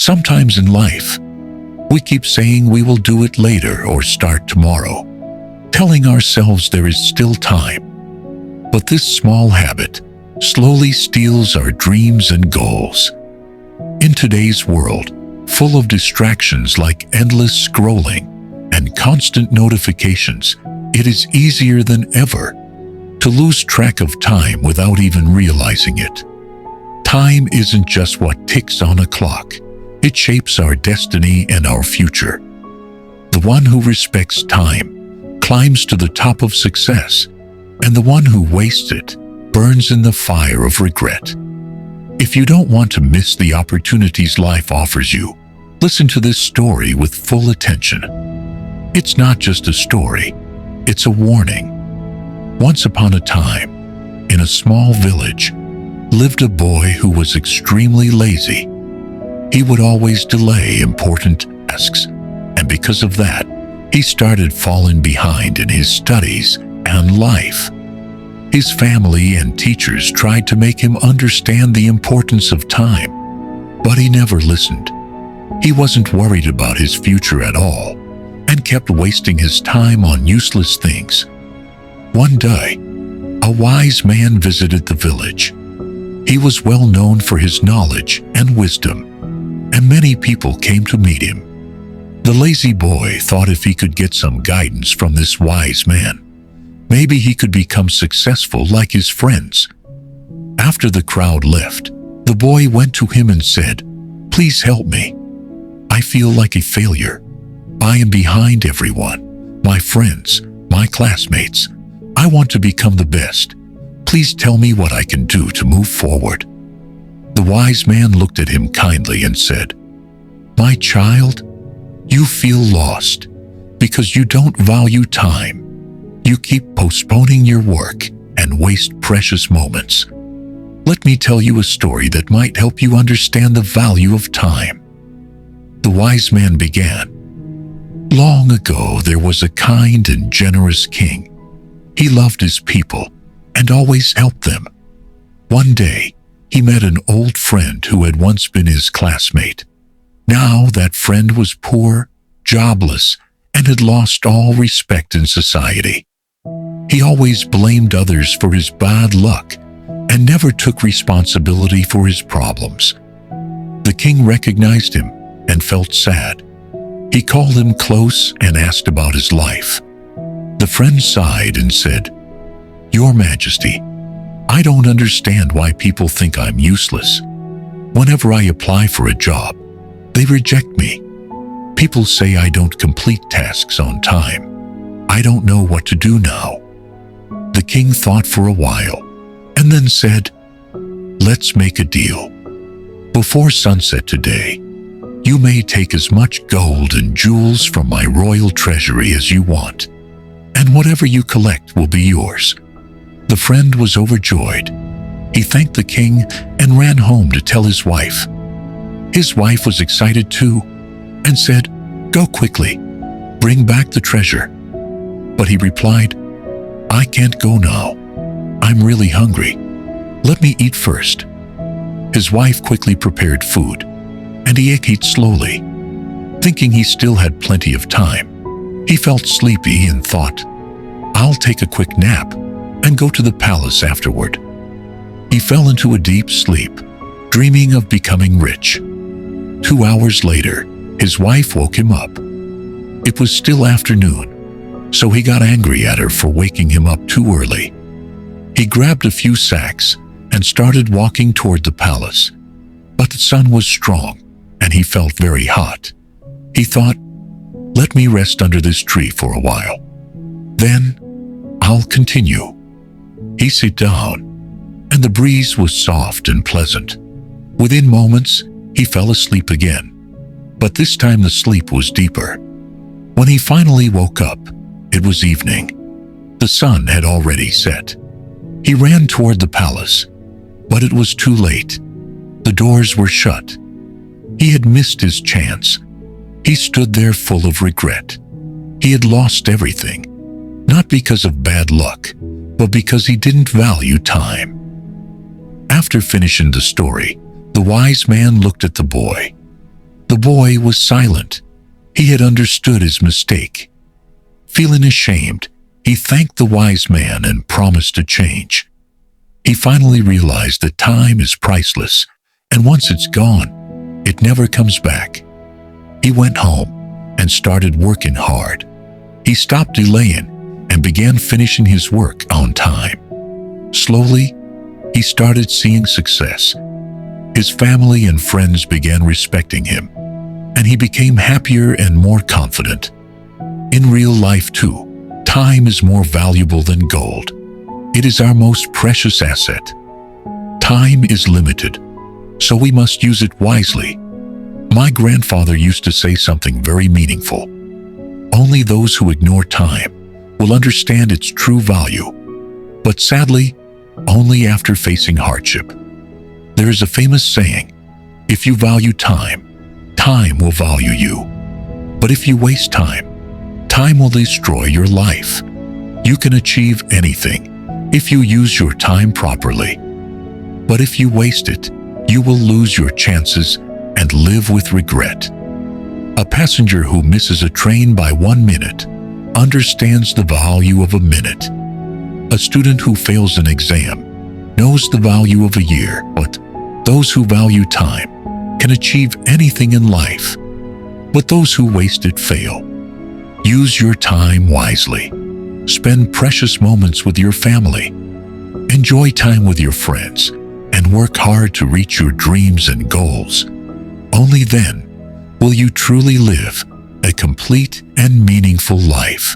Sometimes in life, we keep saying we will do it later or start tomorrow, telling ourselves there is still time. But this small habit slowly steals our dreams and goals. In today's world, full of distractions like endless scrolling and constant notifications, it is easier than ever to lose track of time without even realizing it. Time isn't just what ticks on a clock. It shapes our destiny and our future. The one who respects time climbs to the top of success, and the one who wastes it burns in the fire of regret. If you don't want to miss the opportunities life offers you, listen to this story with full attention. It's not just a story, it's a warning. Once upon a time, in a small village, lived a boy who was extremely lazy. He would always delay important tasks, and because of that, he started falling behind in his studies and life. His family and teachers tried to make him understand the importance of time, but he never listened. He wasn't worried about his future at all, and kept wasting his time on useless things. One day, a wise man visited the village. He was well known for his knowledge and wisdom, and many people came to meet him. The lazy boy thought if he could get some guidance from this wise man, maybe he could become successful like his friends. After the crowd left, the boy went to him and said, "Please help me. I feel like a failure. I am behind everyone, my friends, my classmates. I want to become the best. Please tell me what I can do to move forward." The wise man looked at him kindly and said, "My child, you feel lost because you don't value time. You keep postponing your work and waste precious moments. Let me tell you a story that might help you understand the value of time." The wise man began. Long ago, there was a kind and generous king. He loved his people and always helped them. One day, he met an old friend who had once been his classmate. Now that friend was poor, jobless, and had lost all respect in society. He always blamed others for his bad luck and never took responsibility for his problems. The king recognized him and felt sad. He called him close and asked about his life. The friend sighed and said, "Your Majesty, I don't understand why people think I'm useless. Whenever I apply for a job, they reject me. People say I don't complete tasks on time. I don't know what to do now." The king thought for a while and then said, "Let's make a deal. Before sunset today, you may take as much gold and jewels from my royal treasury as you want, and whatever you collect will be yours." The friend was overjoyed. He thanked the king and ran home to tell his wife. His wife was excited too and said, "Go quickly, bring back the treasure." But he replied, "I can't go now. I'm really hungry. Let me eat first." His wife quickly prepared food, and he ate slowly. Thinking he still had plenty of time, he felt sleepy and thought, "I'll take a quick nap and go to the palace afterward." He fell into a deep sleep, dreaming of becoming rich. 2 hours later, his wife woke him up. It was still afternoon, so he got angry at her for waking him up too early. He grabbed a few sacks and started walking toward the palace. But the sun was strong, and he felt very hot. He thought, "Let me rest under this tree for a while. Then I'll continue." He sat down, and the breeze was soft and pleasant. Within moments, he fell asleep again. But this time the sleep was deeper. When he finally woke up, it was evening. The sun had already set. He ran toward the palace, but it was too late. The doors were shut. He had missed his chance. He stood there full of regret. He had lost everything, not because of bad luck, but because he didn't value time. After finishing the story, the wise man looked at the boy. The boy was silent. He had understood his mistake. Feeling ashamed, he thanked the wise man and promised to change. He finally realized that time is priceless, and once it's gone, it never comes back. He went home and started working hard. He stopped delaying and began finishing his work on time. Slowly, he started seeing success. His family and friends began respecting him, and he became happier and more confident. In real life too, time is more valuable than gold. It is our most precious asset. Time is limited, so we must use it wisely. My grandfather used to say something very meaningful. Only those who ignore time will understand its true value, but sadly, only after facing hardship. There is a famous saying, if you value time, time will value you. But if you waste time, time will destroy your life. You can achieve anything if you use your time properly. But if you waste it, you will lose your chances and live with regret. A passenger who misses a train by 1 minute understands the value of a minute. A student who fails an exam knows the value of a year, but those who value time can achieve anything in life. But those who waste it fail. Use your time wisely. Spend precious moments with your family. Enjoy time with your friends and work hard to reach your dreams and goals. Only then will you truly live a complete and meaningful life.